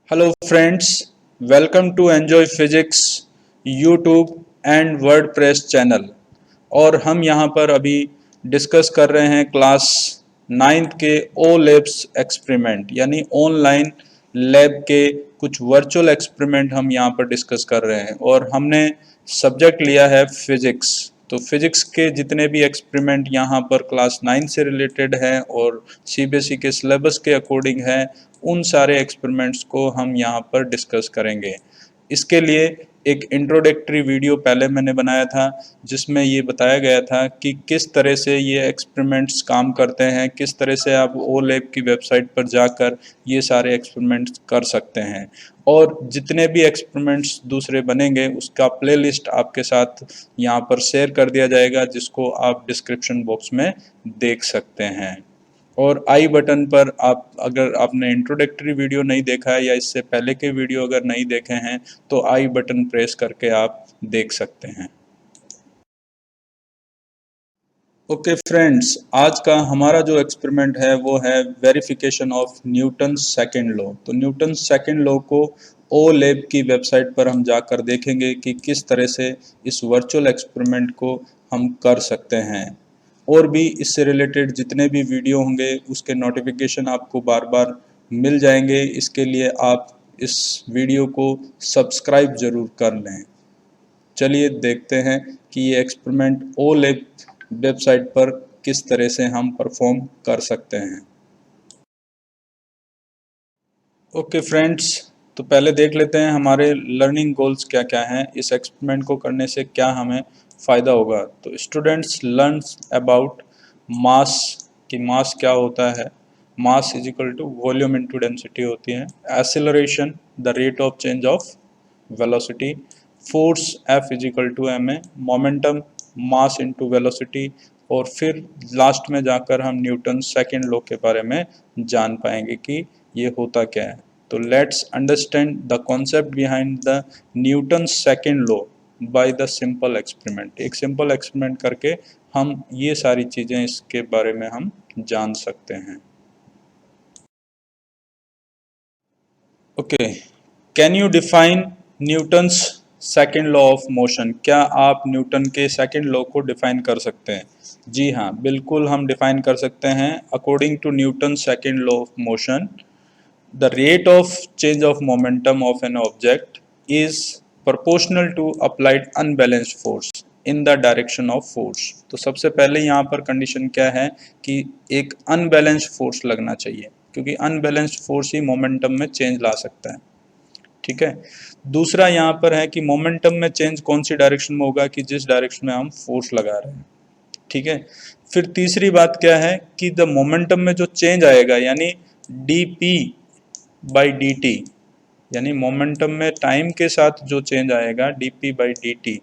Hello friends, welcome to Enjoy Physics YouTube and WordPress channel. और हम यहाँ पर अभी डिस्कस कर रहे हैं क्लास 9th के ओ लैब्स एक्सपेरिमेंट यानी ऑनलाइन लैब के कुछ वर्चुअल एक्सपेरिमेंट हम यहाँ पर डिस्कस कर रहे हैं और हमने सब्जेक्ट लिया है फिजिक्स। तो फिजिक्स के जितने भी एक्सपेरिमेंट यहाँ पर क्लास 9 से रिलेटेड हैं और सीबीएसई के सिलेबस के अकॉर्डिंग है, उन सारे एक्सपेरिमेंट्स को हम यहाँ पर डिस्कस करेंगे। इसके लिए एक इंट्रोडक्टरी वीडियो पहले मैंने बनाया था जिसमें ये बताया गया था कि किस तरह से ये एक्सपेरिमेंट्स काम करते हैं, किस तरह से आप ओ लैब की वेबसाइट पर जाकर ये सारे एक्सपेरिमेंट्स कर सकते हैं। और जितने भी एक्सपेरिमेंट्स दूसरे बनेंगे उसका प्लेलिस्ट आपके साथ यहाँ पर शेयर कर दिया जाएगा, जिसको आप डिस्क्रिप्शन बॉक्स में देख सकते हैं। और आई बटन पर आप, अगर आपने इंट्रोडक्टरी वीडियो नहीं देखा है या इससे पहले के वीडियो अगर नहीं देखे हैं तो आई बटन प्रेस करके आप देख सकते हैं। ओके फ्रेंड्स, आज का हमारा जो एक्सपेरिमेंट है वो है verification of Newton second law. तो न्यूटन सेकंड लॉ को ओ लैब की वेबसाइट पर हम जाकर देखेंगे कि किस तरह से इस वर्चुअल एक्सपेरिमेंट को हम कर सकते हैं। और भी इससे रिलेटेड जितने भी वीडियो होंगे उसके नोटिफिकेशन आपको बार बार मिल जाएंगे। इसके लिए आप इस वीडियो को सब्सक्राइब ज़रूर कर लें। चलिए देखते हैं कि ये एक्सपेरिमेंट ओ लैब वेबसाइट पर किस तरह से हम परफॉर्म कर सकते हैं। ओके फ्रेंड्स, तो पहले देख लेते हैं हमारे लर्निंग गोल्स क्या क्या हैं। इस एक्सपेरिमेंट को करने से क्या हमें फ़ायदा होगा। तो स्टूडेंट्स लर्न्स अबाउट मास, कि मास क्या होता है। Mass is equal to volume into density होती है। Acceleration, the rate of change of velocity. Force F is equal to M a. Momentum, mass into velocity. और फिर लास्ट में जाकर हम न्यूटन सेकंड लॉ के बारे में जान पाएंगे कि ये होता क्या है। तो let's understand the concept behind the Newton second law by the simple experiment. एक सिंपल एक्सपेरिमेंट करके हम ये सारी चीज़ें इसके बारे में हम जान सकते हैं। Okay, can you define Newton's second law of motion. क्या आप न्यूटन के सेकंड लॉ को डिफाइन कर सकते हैं? जी हाँ, बिल्कुल हम डिफाइन कर सकते हैं। According to Newton second law of motion, the rate of change of momentum of an object is proportional to applied unbalanced force in the direction of force। तो सबसे पहले यहाँ पर कंडीशन क्या है कि एक अनबैलेंस्ड फोर्स लगना चाहिए, क्योंकि अनबैलेंस्ड फोर्स ही मोमेंटम में चेंज ला सकता है। ठीक है। दूसरा यहाँ पर है कि मोमेंटम में चेंज कौन सी डायरेक्शन में होगा, कि जिस डायरेक्शन में हम फोर्स लगा रहे हैं। ठीक है। फिर तीसरी बात क्या है कि द मोमेंटम में जो चेंज आएगा यानी डी बाई डी टी, यानी मोमेंटम में टाइम के साथ जो चेंज आएगा D P by D T.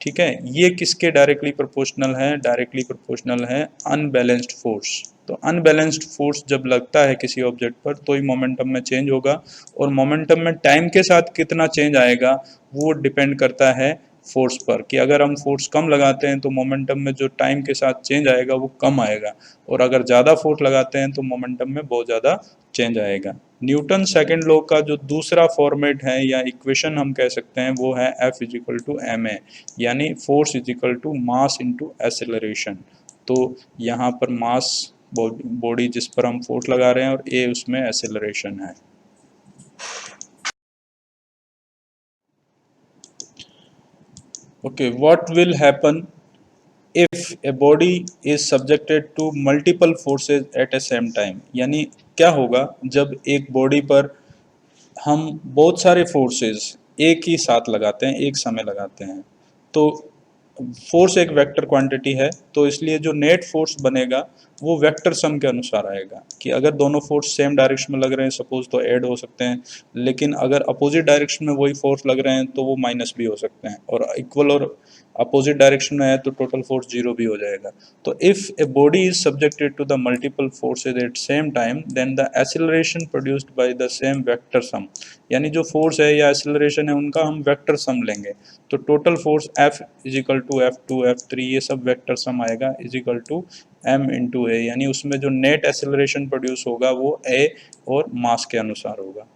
ठीक है, ये किसके डायरेक्टली प्रोपोर्शनल है? डायरेक्टली प्रोपोर्शनल है अनबैलेंस्ड फोर्स। तो अनबैलेंस्ड फोर्स जब लगता है किसी ऑब्जेक्ट पर तो ही मोमेंटम में चेंज होगा, और मोमेंटम में टाइम के साथ कितना चेंज आएगा वो डिपेंड करता है फोर्स पर, कि अगर हम फोर्स कम लगाते हैं तो मोमेंटम में जो टाइम के साथ चेंज आएगा वो कम आएगा, और अगर ज़्यादा फोर्स लगाते हैं तो मोमेंटम में बहुत ज़्यादा चेंज आएगा। न्यूटन सेकंड लॉ का जो दूसरा फॉर्मेट है या इक्वेशन हम कह सकते हैं वो है F is equal to M a, यानी force is equal to mass into acceleration. तो यहाँ पर मास बॉडी जिस पर हम फोर्स लगा रहे हैं और ए उसमें एक्सेलरेशन है। Okay, what will happen if a body is subjected to multiple forces at a same time. यानी क्या होगा जब एक बॉडी पर हम बहुत सारे फोर्सेस एक ही साथ लगाते हैं, एक समय लगाते हैं। तो फोर्स एक वेक्टर क्वांटिटी है, तो इसलिए जो नेट फोर्स बनेगा वो वेक्टर सम के अनुसार आएगा, कि अगर दोनों फोर्स सेम डायरेक्शन में लग रहे हैं सपोज तो ऐड हो सकते हैं, लेकिन अगर अपोजिट डायरेक्शन में वही फोर्स लग रहे हैं तो वो माइनस भी हो सकते हैं, और इक्वल और अपोजिट डायरेक्शन में है तो टोटल फोर्स जीरो भी हो जाएगा। तो if a body is subjected to the multiple forces at same time then the acceleration produced by the same vector sum, यानी जो फोर्स है या एक्सेलरेशन है उनका हम वेक्टर सम लेंगे। तो total force F is equal to F2 F3 ये सब वेक्टर सम आएगा is equal to M into a, यानी उसमें जो नेट एक्सेलरेशन प्रोड्यूस होगा वो ए और मास के अनुसार होगा।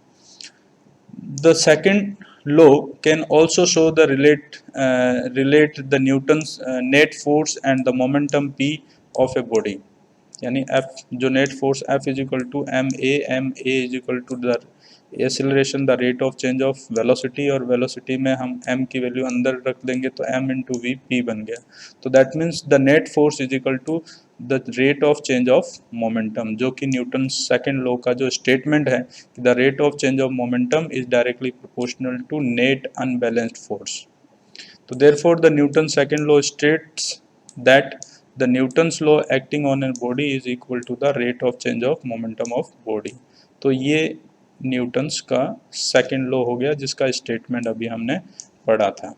The second law can also show the relate the Newton's net force and the momentum P of a body. यानी F जो net force F is equal to M a is equal to the acceleration the rate of change of velocity, और velocity में हम m की value अंदर रख देंगे तो m इंटू वी पी बन गया. तो that means the net force is equal to the rate of change of momentum, जो कि न्यूटन सेकेंड लॉ का जो स्टेटमेंट है कि the rate of change of momentum is directly proportional to net unbalanced force. So therefore the Newton's second law states that the Newton's law acting on a body is equal to the rate of change of momentum of body. तो ये Newton's का second law हो गया जिसका statement अभी हमने पढ़ा था.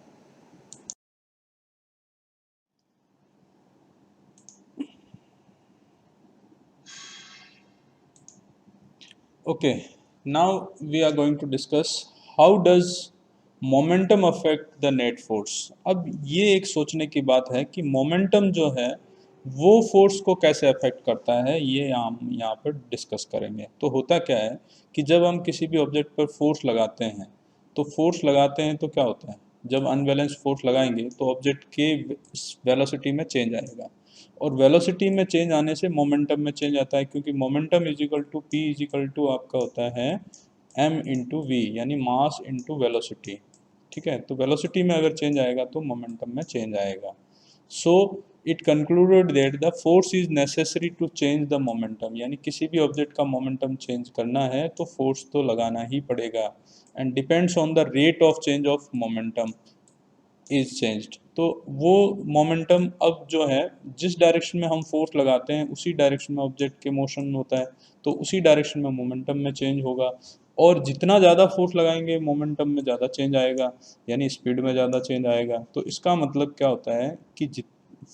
Okay, now we are going to discuss how does momentum affect the net force. अब ये एक सोचने की बात है कि मोमेंटम जो है वो फोर्स को कैसे अफेक्ट करता है, ये हम यहाँ पर डिस्कस करेंगे. तो होता क्या है कि जब हम किसी भी ऑब्जेक्ट पर फोर्स लगाते हैं तो क्या होता है, जब अनबैलेंस्ड फोर्स लगाएंगे तो ऑब्जेक्ट के वेलोसिटी में चेंज आएगा, और वेलोसिटी में चेंज आने से मोमेंटम में चेंज आता है, क्योंकि momentum is equal to P is equal to आपका होता है एम इंटू वी, यानी मास इंटू वेलोसिटी. ठीक है, तो वेलोसिटी में अगर चेंज आएगा तो मोमेंटम में चेंज आएगा. So it concluded that the force is necessary to change the momentum, यानी किसी भी ऑब्जेक्ट का मोमेंटम चेंज करना है तो फोर्स तो लगाना ही पड़ेगा, and depends on the rate of change of momentum is changed. तो वो मोमेंटम अब जो है जिस डायरेक्शन में हम फोर्स लगाते हैं उसी डायरेक्शन में ऑब्जेक्ट के मोशन होता है, तो उसी डायरेक्शन में मोमेंटम में चेंज होगा, और जितना ज़्यादा फोर्स लगाएंगे मोमेंटम में ज़्यादा चेंज आएगा, यानी स्पीड में ज़्यादा चेंज आएगा. तो इसका मतलब क्या होता है कि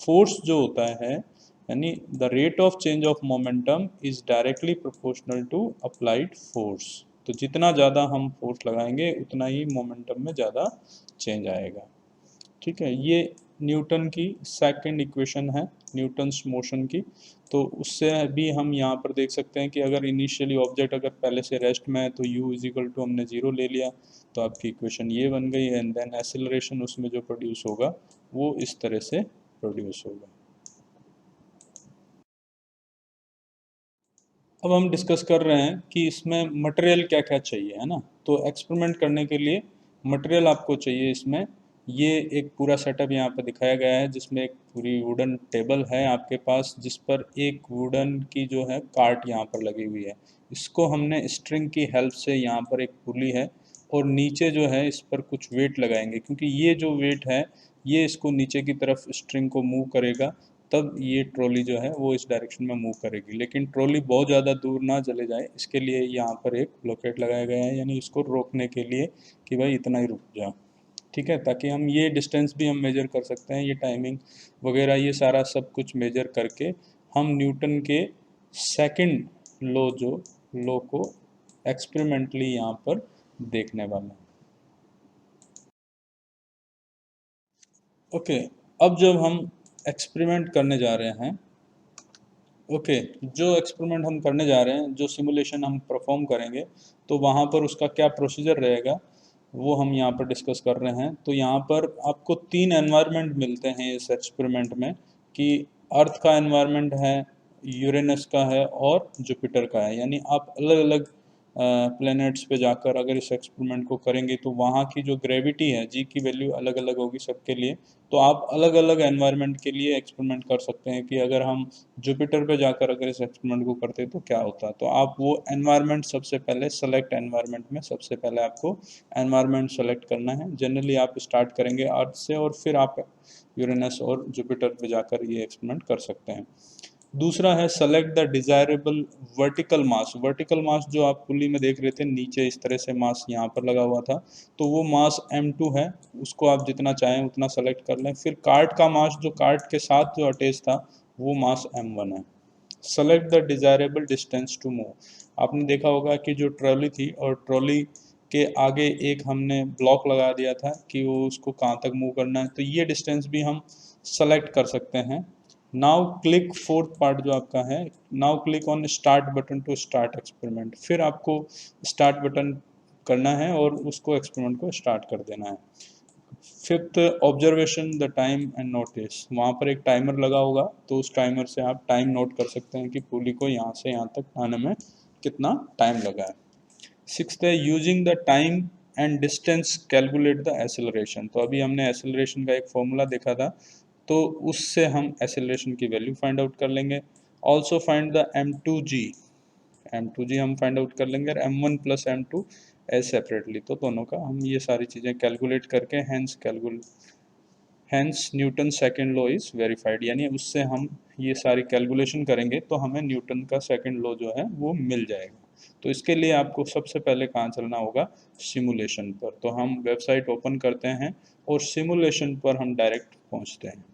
फोर्स जो होता है, यानी the rate of change of momentum is directly proportional to applied force. तो जितना ज़्यादा हम फोर्स लगाएंगे उतना ही मोमेंटम में ज़्यादा चेंज आएगा. ठीक है, ये न्यूटन की सेकंड इक्वेशन है न्यूटन्स मोशन की. तो उससे भी हम यहाँ पर देख सकते हैं कि अगर इनिशियली ऑब्जेक्ट अगर पहले से रेस्ट में है तो u इज इक्वल टू हमने 0 ले लिया, तो आपकी इक्वेशन ये बन गई, एंड देन एक्सेलरेशन उसमें जो प्रोड्यूस होगा वो इस तरह से प्रोड्यूस होगा. अब हम डिस्कस कर रहे हैं कि इसमें मटेरियल क्या क्या चाहिए, है ना. तो एक्सपेरिमेंट करने के लिए मटेरियल आपको चाहिए. इसमें ये एक पूरा सेटअप यहाँ पर दिखाया गया है जिसमें एक पूरी वुडन टेबल है आपके पास, जिस पर एक वुडन की जो है कार्ट यहाँ पर लगी हुई है. इसको हमने स्ट्रिंग की हेल्प से, यहाँ पर एक पुली है और नीचे जो है इस पर कुछ वेट लगाएंगे, क्योंकि ये जो वेट है ये इसको नीचे की तरफ स्ट्रिंग को मूव करेगा, तब ये ट्रॉली जो है वो इस डायरेक्शन में मूव करेगी. लेकिन ट्रॉली बहुत ज़्यादा दूर ना चले जाए इसके लिए यहाँ पर एक ब्लॉकेट लगाया गया है, यानी इसको रोकने के लिए कि भाई इतना ही रुक जा. ठीक है, ताकि हम ये डिस्टेंस भी हम मेजर कर सकते हैं, ये टाइमिंग वगैरह ये सारा सब कुछ मेजर करके हम न्यूटन के सेकंड लॉ जो लॉ को एक्सपेरिमेंटली यहाँ पर देखने वाले हैं. ओके, अब जब हम एक्सपेरिमेंट करने जा रहे हैं, जो एक्सपेरिमेंट हम करने जा रहे हैं, जो सिमुलेशन हम परफॉर्म करेंगे, तो वहाँ पर उसका क्या प्रोसीजर रहेगा वो हम यहाँ पर डिस्कस कर रहे हैं. तो यहाँ पर आपको 3 एनवायरनमेंट मिलते हैं इस एक्सपेरिमेंट में, कि अर्थ का एनवायरनमेंट है, यूरेनस का है और जुपिटर का है. यानी आप अलग अलग प्लैनेट्स पे जाकर अगर इस एक्सपेरिमेंट को करेंगे तो वहाँ की जो ग्रेविटी है जी की वैल्यू अलग अलग होगी सबके लिए. तो आप अलग अलग एनवायरनमेंट के लिए एक्सपेरिमेंट कर सकते हैं कि अगर हम जुपिटर पे जाकर अगर इस एक्सपेरिमेंट को करते तो क्या होता. तो आप वो एनवायरनमेंट सबसे पहले सेलेक्ट एनवायरनमेंट में सबसे पहले आपको एनवायरनमेंट सेलेक्ट करना है. जनरली आप स्टार्ट करेंगे अर्थ से और फिर आप यूरेनस और जुपिटर पे जाकर ये एक्सपेरिमेंट कर सकते हैं. दूसरा है select the desirable vertical mass. Vertical mass जो आप पुली में देख रहे थे नीचे इस तरह से मास यहाँ पर लगा हुआ था, तो वो मास m2 है, उसको आप जितना चाहें उतना सेलेक्ट कर लें. फिर कार्ट का मास जो कार्ट के साथ जो अटैच था वो मास m1 है. Select the desirable distance to move. आपने देखा होगा कि जो ट्रॉली थी और ट्रॉली के आगे एक हमने ब्लॉक लगा दिया था कि वो उसको कहाँ तक मूव करना है, तो ये डिस्टेंस भी हम सेलेक्ट कर सकते हैं. नाउ क्लिक फोर्थ पार्ट जो आपका है, now click on start button to start experiment. फिर आपको स्टार्ट बटन करना है और उसको एक्सपेरिमेंट को स्टार्ट कर देना है। Fifth observation the time and notice, वहाँ पर एक टाइमर लगा होगा तो उस टाइमर से आप टाइम नोट कर सकते हैं कि पुली को यहाँ से यहाँ तक आने में कितना टाइम लगा है। सिक्स्थ है using the time and distance calculate the acceleration, तो अभी हमने एसेलरेशन का एक फॉर्मूला देखा था तो उससे हम एसेलरेशन की वैल्यू फाइंड आउट कर लेंगे। ऑल्सो फाइंड द M2G हम फाइंड आउट कर लेंगे और M1 plus M2 as separately, तो दोनों का हम ये सारी चीज़ें कैलकुलेट करके hence Newton second law is verified, यानी उससे हम ये सारी कैलकुलेशन करेंगे तो हमें न्यूटन का सेकेंड लॉ जो है वो मिल जाएगा। तो इसके लिए आपको सबसे पहले कहाँ चलना होगा, सिमुलेशन पर। तो हम वेबसाइट ओपन करते हैं और सिमुलेशन पर हम डायरेक्ट पहुँचते हैं।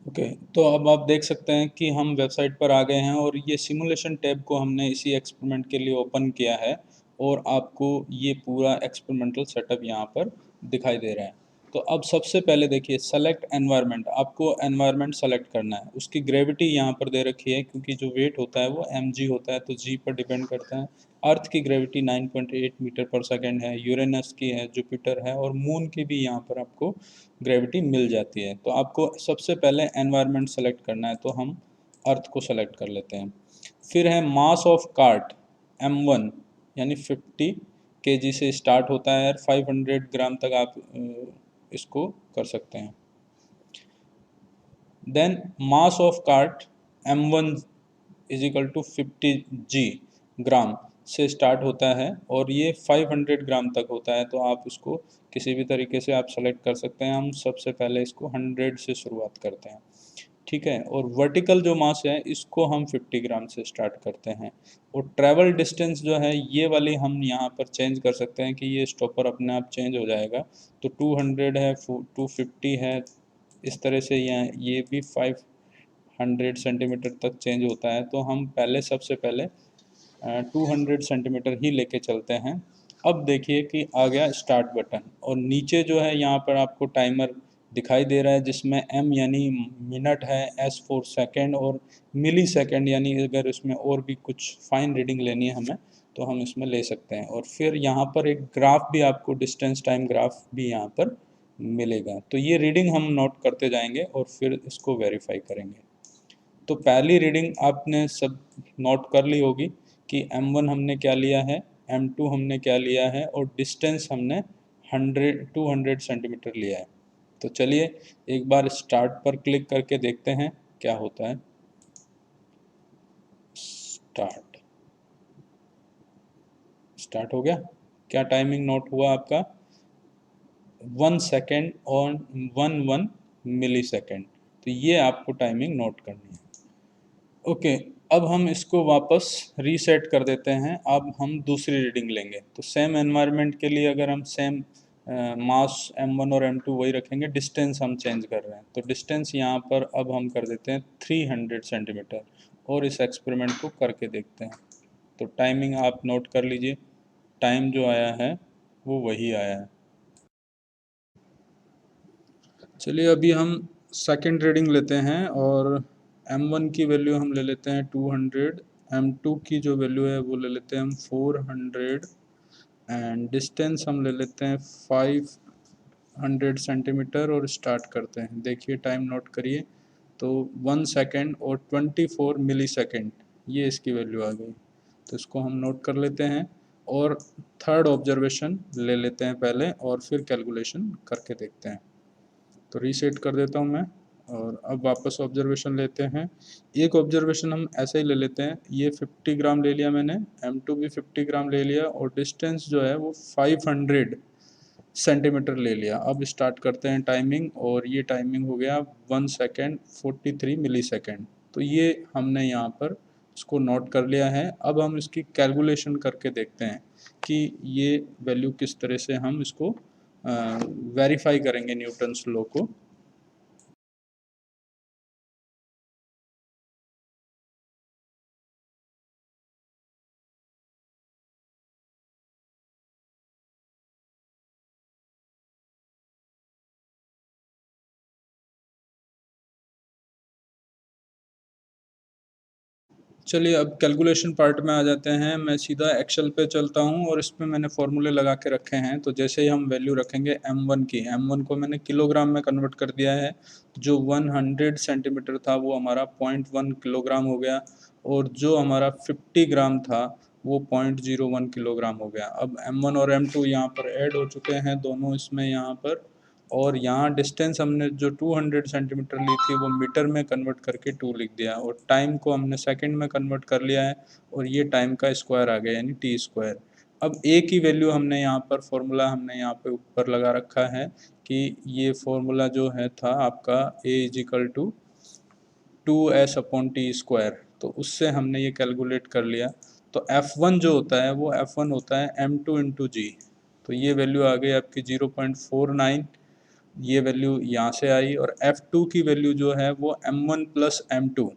ओके तो अब आप देख सकते हैं कि हम वेबसाइट पर आ गए हैं और ये सिमुलेशन टैब को हमने इसी एक्सपेरिमेंट के लिए ओपन किया है और आपको ये पूरा एक्सपेरिमेंटल सेटअप यहाँ पर दिखाई दे रहा है। तो अब सबसे पहले देखिए सेलेक्ट एनवायरनमेंट, आपको एनवायरनमेंट सेलेक्ट करना है। उसकी ग्रेविटी यहाँ पर दे रखी है क्योंकि जो वेट होता है वो mg होता है तो g पर डिपेंड करता है। अर्थ की ग्रेविटी 9.8 मीटर पर सेकेंड है, यूरेनस की है, जुपिटर है और मून की भी यहाँ पर आपको ग्रेविटी मिल जाती है। तो आपको सबसे पहले एनवायरनमेंट सेलेक्ट करना है तो हम अर्थ को सेलेक्ट कर लेते हैं। फिर है मास ऑफ कार्ट M1 यानी 50 kg से स्टार्ट होता है और 500 ग्राम तक आप इसको कर सकते हैं। Then mass of cart M1 is equal to 50 gram से स्टार्ट होता है और ये 500 ग्राम तक होता है, तो आप इसको किसी भी तरीके से आप सेलेक्ट कर सकते हैं। हम सबसे पहले इसको 100 से शुरुआत करते हैं, ठीक है। और वर्टिकल जो मास है इसको हम 50 ग्राम से स्टार्ट करते हैं। और ट्रैवल डिस्टेंस जो है ये वाली हम यहाँ पर चेंज कर सकते हैं कि ये स्टॉपर अपने आप चेंज हो जाएगा। तो 200 है, 250 है, इस तरह से ये भी 500 सेंटीमीटर तक चेंज होता है। तो हम पहले सबसे पहले 200 सेंटीमीटर ही लेके चलते हैं। अब देखिए कि आ गया स्टार्ट बटन और नीचे जो है यहाँ पर आपको टाइमर दिखाई दे रहा है जिसमें M यानी मिनट है, S फॉर सेकेंड और मिली सेकेंड, यानी अगर इसमें और भी कुछ फाइन रीडिंग लेनी है हमें तो हम इसमें ले सकते हैं। और फिर यहाँ पर एक ग्राफ भी आपको डिस्टेंस टाइम ग्राफ भी यहाँ पर मिलेगा। तो ये रीडिंग हम नोट करते जाएंगे और फिर इसको वेरीफाई करेंगे। तो पहली रीडिंग आपने सब नोट कर ली होगी कि M1 हमने क्या लिया है, M2 हमने क्या लिया है और डिस्टेंस हमने 200 सेंटीमीटर लिया है। तो चलिए एक बार स्टार्ट पर क्लिक करके देखते हैं क्या होता है। स्टार्ट हो गया। क्या टाइमिंग नोट हुआ आपका, 1 सेकेंड और 1 मिली सेकेंड। तो ये आपको टाइमिंग नोट करनी है। ओके अब हम इसको वापस रीसेट कर देते हैं। अब हम दूसरी रीडिंग लेंगे तो सेम एनवायरनमेंट के लिए अगर हम सेम मास M1 और M2 वही रखेंगे, डिस्टेंस हम चेंज कर रहे हैं तो डिस्टेंस यहाँ पर अब हम कर देते हैं 300 सेंटीमीटर और इस एक्सपेरिमेंट को करके देखते हैं। तो टाइमिंग आप नोट कर लीजिए, टाइम जो आया है वो वही आया है। चलिए अभी हम सेकंड रीडिंग लेते हैं और M1 की वैल्यू हम ले लेते हैं 200, M2 की जो वैल्यू है वो ले लेते हैं हम 400 एंड डिस्टेंस हम ले लेते हैं 500 सेंटीमीटर और स्टार्ट करते हैं। देखिए टाइम नोट करिए तो 1 सेकेंड और 24 मिली सेकेंड ये इसकी वैल्यू आ गई। तो इसको हम नोट कर लेते हैं और थर्ड ऑब्जर्वेशन ले लेते हैं पहले और फिर कैलकुलेशन करके देखते हैं। तो रीसेट कर देता हूँ मैं और अब वापस ऑब्जर्वेशन लेते हैं। एक ऑब्जर्वेशन हम ऐसे ही ले लेते हैं, ये 50 ग्राम ले लिया मैंने, M2 भी 50 ग्राम ले लिया और डिस्टेंस जो है वो 500 सेंटीमीटर ले लिया। अब स्टार्ट करते हैं टाइमिंग और ये टाइमिंग हो गया 1 सेकेंड 43 मिली सेकेंड। तो ये हमने यहाँ पर इसको नोट कर लिया है। अब हम इसकी कैलकुलेशन करके देखते हैं कि ये वैल्यू किस तरह से हम इसको वेरीफाई करेंगे न्यूटन्स लॉ को। चलिए अब कैलकुलेशन पार्ट में आ जाते हैं। मैं सीधा एक्सेल पे चलता हूँ और इसमें मैंने फॉर्मूले लगा के रखे हैं। तो जैसे ही हम वैल्यू रखेंगे m1 की, m1 को मैंने किलोग्राम में कन्वर्ट कर दिया है। जो 100 सेंटीमीटर था वो हमारा 0.1 किलोग्राम हो गया, और जो हमारा 50 ग्राम था वो 0.01 किलोग्राम हो गया। अब m1 और m2 यहाँ पर ऐड हो चुके हैं दोनों इसमें यहाँ पर, और यहाँ डिस्टेंस हमने जो 200 सेंटीमीटर ली थी वो मीटर में कन्वर्ट करके 2 लिख दिया, और टाइम को हमने सेकंड में कन्वर्ट कर लिया है, और ये टाइम का स्क्वायर आ गया यानी टी स्क्वायर। अब ए की वैल्यू हमने यहाँ पर फॉर्मूला हमने यहाँ पे ऊपर लगा रखा है कि ये फॉर्मूला जो है था आपका ए इज इक्वल टू 2s/t²। तो उससे हमने ये कैलकुलेट कर लिया। तो F1 जो होता है वो F1 होता है m2 × g। तो ये वैल्यू आ गई आपकी 0.49। ये वैल्यू यहाँ से आई, और F2 की वैल्यू जो है वो m1 + m2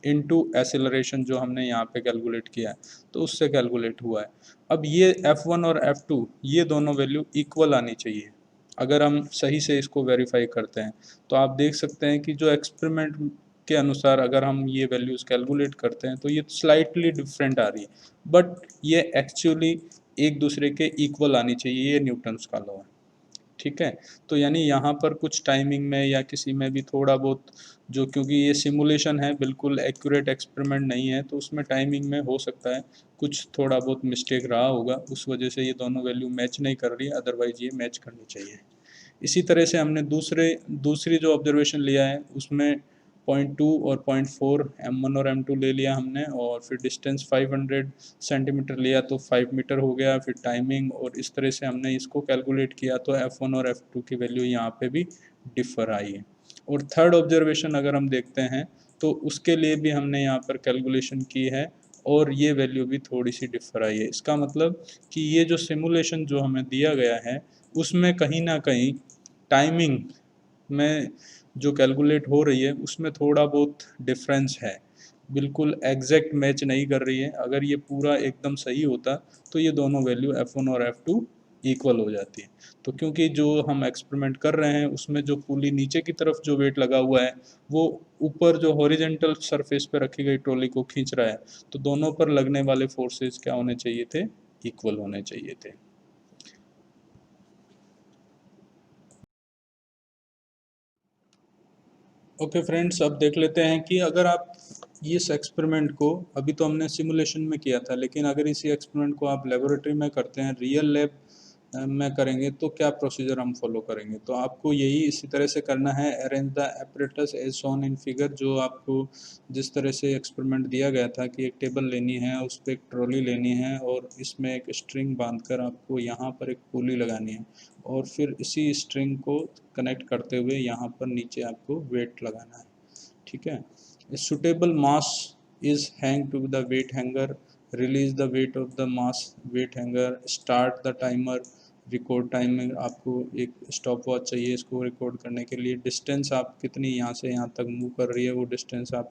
इंटू एसिलरेशन जो हमने यहाँ पे कैलकुलेट किया है, तो उससे कैलकुलेट हुआ है। अब ये F1 और F2 ये दोनों वैल्यू इक्वल आनी चाहिए अगर हम सही से इसको वेरीफाई करते हैं। तो आप देख सकते हैं कि जो एक्सपेरिमेंट के अनुसार अगर हम ये वैल्यूज़ कैलकुलेट करते हैं तो ये स्लाइटली डिफरेंट आ रही है, बट ये एक्चुअली एक दूसरे के इक्वल आनी चाहिए। ये न्यूटन्स का लॉ है, ठीक है। तो यानी यहाँ पर कुछ टाइमिंग में या किसी में भी थोड़ा बहुत जो, क्योंकि ये सिमुलेशन है बिल्कुल एक्यूरेट एक्सपेरिमेंट नहीं है, तो उसमें टाइमिंग में हो सकता है कुछ थोड़ा बहुत मिस्टेक रहा होगा, उस वजह से ये दोनों वैल्यू मैच नहीं कर रही है, अदरवाइज ये मैच करनी चाहिए। इसी तरह से हमने दूसरी जो ऑब्जर्वेशन लिया है उसमें 0.2 और 0.4 m1 और m2 ले लिया हमने, और फिर डिस्टेंस 500 सेंटीमीटर लिया तो 5 मीटर हो गया। फिर टाइमिंग, और इस तरह से हमने इसको कैलकुलेट किया तो f1 और f2 की वैल्यू यहाँ पे भी डिफर आई है। और थर्ड ऑब्जर्वेशन अगर हम देखते हैं तो उसके लिए भी हमने यहाँ पर कैलकुलेशन की है, और ये वैल्यू भी थोड़ी सी डिफर आई है। इसका मतलब कि ये जो सिमुलेशन जो हमें दिया गया है उसमें कहीं ना कहीं टाइमिंग में जो कैलकुलेट हो रही है उसमें थोड़ा बहुत डिफरेंस है, बिल्कुल एग्जैक्ट मैच नहीं कर रही है। अगर ये पूरा एकदम सही होता तो ये दोनों वैल्यू F1 और F2 इक्वल हो जाती है। तो क्योंकि जो हम एक्सपेरिमेंट कर रहे हैं उसमें जो पुली नीचे की तरफ जो वेट लगा हुआ है वो ऊपर जो हॉरिजेंटल सरफेस पे रखी गई ट्रॉली को खींच रहा है, तो दोनों पर लगने वाले फोर्सेस क्या होने चाहिए थे, इक्वल होने चाहिए थे। ओके फ्रेंड्स, अब देख लेते हैं कि अगर आप इस एक्सपेरिमेंट को, अभी तो हमने सिमुलेशन में किया था, लेकिन अगर इसी एक्सपेरिमेंट को आप लेबोरेटरी में करते हैं, रियल लैब में करेंगे तो क्या प्रोसीजर हम फॉलो करेंगे। तो आपको यही इसी तरह से करना है। Arrange the apparatus as shown in figure. जो आपको जिस तरह से एक्सपेरिमेंट दिया गया था कि एक टेबल लेनी है, उस पर एक ट्रॉली लेनी है, और इसमें एक स्ट्रिंग बांधकर आपको यहाँ पर एक पुली लगानी है, और फिर इसी स्ट्रिंग को कनेक्ट करते हुए यहाँ पर नीचे आपको वेट लगाना है, ठीक है। Suitable mass is hang to the weight hanger. Release the weight of the mass weight hanger. Start the timer. Record timer. आपको एक स्टॉप वॉच चाहिए इसको रिकॉर्ड करने के लिए। डिस्टेंस आप कितनी यहाँ से यहाँ तक मूव कर रही है वो डिस्टेंस आप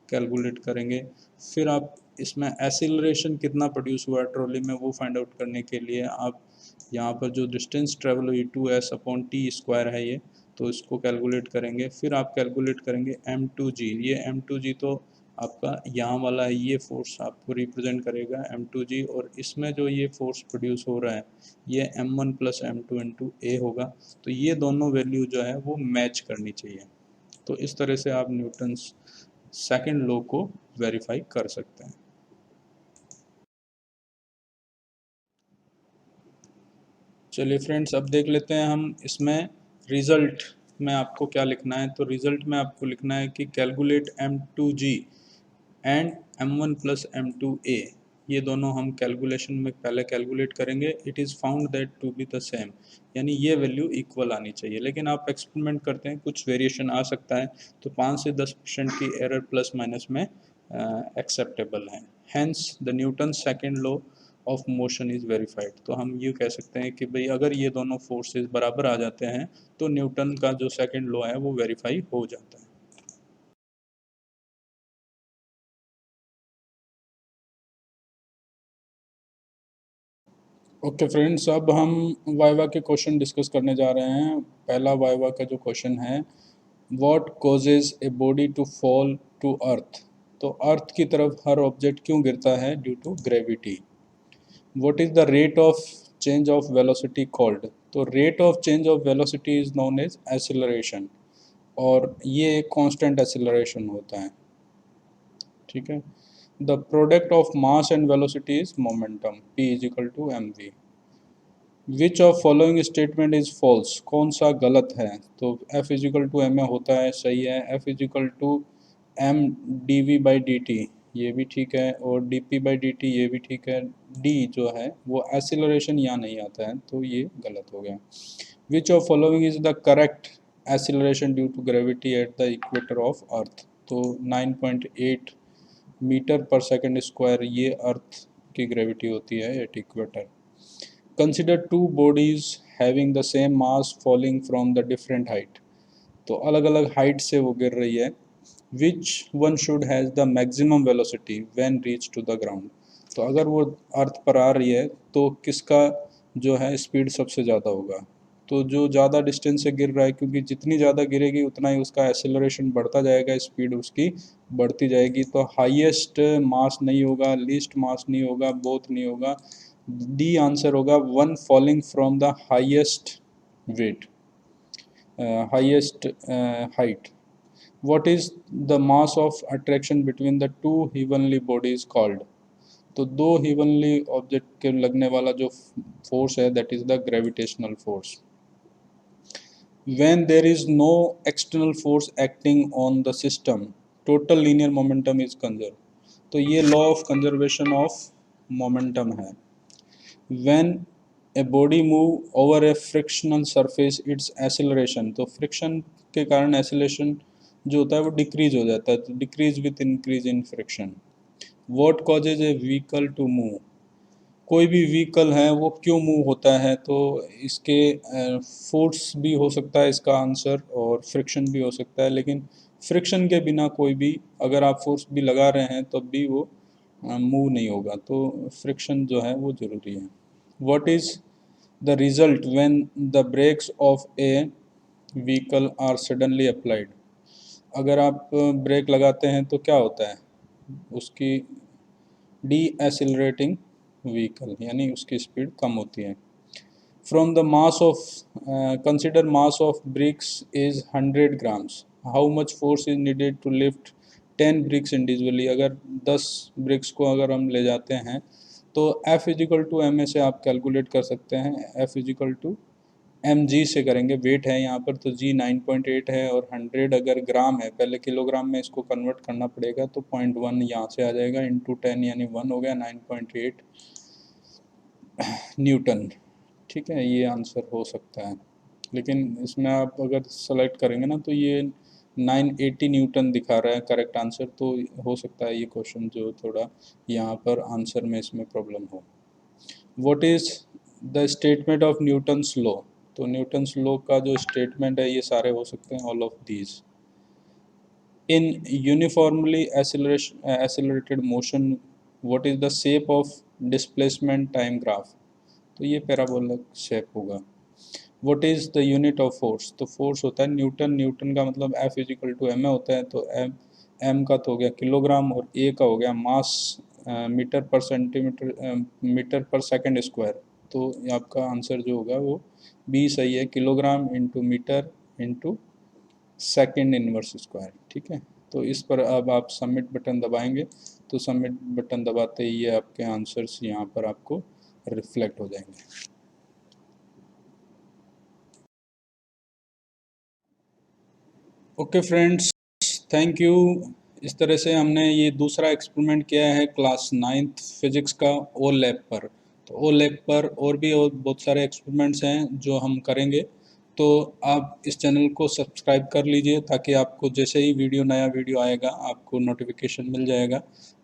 कैलकुलेट करेंगे। फिर आप इसमें एसिलरेशन कितना प्रोड्यूस हुआ ट्रॉली में वो फाइंड आउट करने के लिए आप यहाँ पर जो डिस्टेंस ट्रेवल हुई 2s/t² है ये, तो इसको कैलकुलेट करेंगे। फिर आप कैलकुलेट करेंगे m2g। ये m2g तो आपका यहाँ वाला है, ये फोर्स आपको रिप्रेजेंट करेगा m2g, और इसमें जो ये फोर्स प्रोड्यूस हो रहा है ये m1 + m2 × a होगा। तो ये दोनों वैल्यू जो है वो मैच करनी चाहिए। तो इस तरह से आप न्यूटन्स सेकंड लॉ को वेरीफाई कर सकते हैं। चलिए फ्रेंड्स, अब देख लेते हैं हम इसमें रिज़ल्ट में आपको क्या लिखना है। तो रिज़ल्ट में आपको लिखना है कि calculate m2g and m1 + m2a। ये दोनों हम कैलकुलेशन में पहले कैलकुलेट करेंगे। It is found that to be the same, यानी ये वैल्यू इक्वल आनी चाहिए। लेकिन आप एक्सपेरिमेंट करते हैं कुछ वेरिएशन आ सकता है, तो 5 से 10% की एरर प्लस माइनस में एक्सेप्टेबल है। Hence the Newton second law of motion is verified. तो हम ये कह सकते हैं कि भाई अगर ये दोनों फोर्सेस बराबर आ जाते हैं तो न्यूटन का जो सेकंड लॉ है वो वेरीफाई हो जाता है। ओके फ्रेंड्स, अब हम वाइवा के क्वेश्चन डिस्कस करने जा रहे हैं। पहला वाइवा का जो क्वेश्चन है, what causes a body to fall to earth. तो अर्थ की तरफ हर ऑब्जेक्ट क्यों गिरता है? Due to gravity. What is the rate of change of velocity called? तो rate of change of velocity is known as acceleration, और ये एक कांस्टेंट एक्सेलरेशन होता है, ठीक है। The product of mass and velocity is momentum, p is equal to mv। Which of following statement is false? कौन सा गलत है? तो F is equal to M A होता है, सही है। F is equal to M D V by D T, ये भी ठीक है, और D P by D T, ये भी ठीक है। D जो है वो एक्सीलरेशन यहाँ नहीं आता है, तो ये गलत हो गया। Which of following is the correct acceleration due to gravity at the equator of earth? तो 9.8 मीटर पर सेकंड स्क्वायर ये अर्थ की ग्रेविटी होती है at equator. Consider two bodies having the same mass falling from the different height. तो अलग अलग height से वो गिर रही है। Which one should has the maximum velocity when reach to the ground? तो अगर वो अर्थ पर आ रही है तो किसका जो है स्पीड सबसे ज़्यादा होगा? तो जो ज़्यादा डिस्टेंस से गिर रहा है, क्योंकि जितनी ज़्यादा गिरेगी उतना ही उसका एक्सेलरेशन बढ़ता जाएगा, स्पीड उसकी बढ़ती जाएगी। तो हाईएस्ट मास नहीं होगा, लीस्ट मास नहीं होगा, बोथ नहीं होगा। डी आंसर होगा, one falling from the highest wait, highest height. What is the mass of attraction between the two heavenly bodies called? तो दो heavenly object के लगने वाला जो force है, that is the gravitational force. When there is no external force acting on the system, total linear momentum is conserved. तो ये law of conservation of momentum है। When a body move over a frictional surface, its acceleration, तो friction के कारण acceleration जो होता है वो डिक्रीज हो जाता है, तो decrease with increase in friction. What causes a vehicle to move? कोई भी व्हीकल है वो क्यों मूव होता है? तो इसके फोर्स भी हो सकता है इसका आंसर, और फ्रिक्शन भी हो सकता है, लेकिन फ्रिक्शन के बिना कोई भी, अगर आप फोर्स भी लगा रहे हैं तब भी वो मूव नहीं होगा, तो फ्रिक्शन जो है वो ज़रूरी है। What is the result when the brakes of a vehicle are suddenly applied? अगर आप ब्रेक लगाते हैं तो क्या होता है? उसकी डी एसिलरेटिंग व्हीकल, यानी उसकी स्पीड कम होती है। From the mass of, consider mass of bricks is 100 grams, how much force is needed to lift 10 bricks individually? अगर 10 ब्रिक्स को अगर हम ले जाते हैं तो F is equal to M A से आप कैलकुलेट कर सकते हैं। F is equal to M G से करेंगे, वेट है यहाँ पर, तो जी 9.8 है, और 100 अगर ग्राम है, पहले किलोग्राम में इसको कन्वर्ट करना पड़ेगा, तो 0.1 यहाँ से आ जाएगा, इंटू 10 यानी 1 हो गया, 9.8 न्यूटन। ठीक है, ये आंसर हो सकता है, लेकिन इसमें आप अगर सेलेक्ट करेंगे ना तो ये 980 न्यूटन दिखा रहा है करेक्ट आंसर, तो हो सकता है ये क्वेश्चन जो थोड़ा यहाँ पर आंसर में इसमें प्रॉब्लम हो। What is the statement of Newton's law? तो न्यूटन्स लॉ का जो स्टेटमेंट है ये सारे हो सकते हैं, all of these. In uniformly accelerated motion what is the shape of displacement time graph? तो ये पैराबोलिक शेप होगा। What is the unit of force? तो फोर्स होता है न्यूटन, न्यूटन का मतलब F is equal to M A होता है, तो एम का तो हो गया किलोग्राम, और ए का हो गया मास, मीटर पर सेंटीमीटर, मीटर पर सेकंड स्क्वायर। तो आपका आंसर जो होगा वो बी सही है, kilogram into metre into second inverse square. ठीक है, तो इस पर अब आप सबमिट बटन दबाएंगे, तो सबमिट बटन दबाते ही ये आपके आंसर्स यहाँ पर आपको रिफ्लेक्ट हो जाएंगे। Okay friends, thank you. इस तरह से हमने ये दूसरा एक्सपेरिमेंट किया है क्लास 9th फिजिक्स का ओ लैब पर। तो ओ लैब पर और भी और बहुत सारे एक्सपेरिमेंट्स हैं जो हम करेंगे, तो आप इस चैनल को सब्सक्राइब कर लीजिए ताकि आपको जैसे ही नया वीडियो आएगा आपको नोटिफिकेशन मिल जाएगा।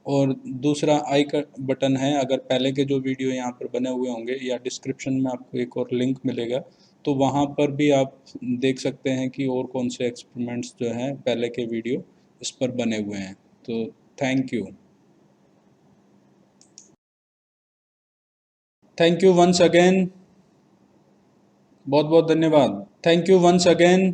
और दूसरा आई का बटन है, अगर पहले के जो वीडियो यहाँ पर बने हुए होंगे या डिस्क्रिप्शन में आपको एक और लिंक मिलेगा, तो वहाँ पर भी आप देख सकते हैं कि और कौन से एक्सपेरिमेंट्स जो हैं पहले के वीडियो इस पर बने हुए हैं। तो thank you, thank you once again, बहुत बहुत धन्यवाद, थैंक यू वंस अगेन।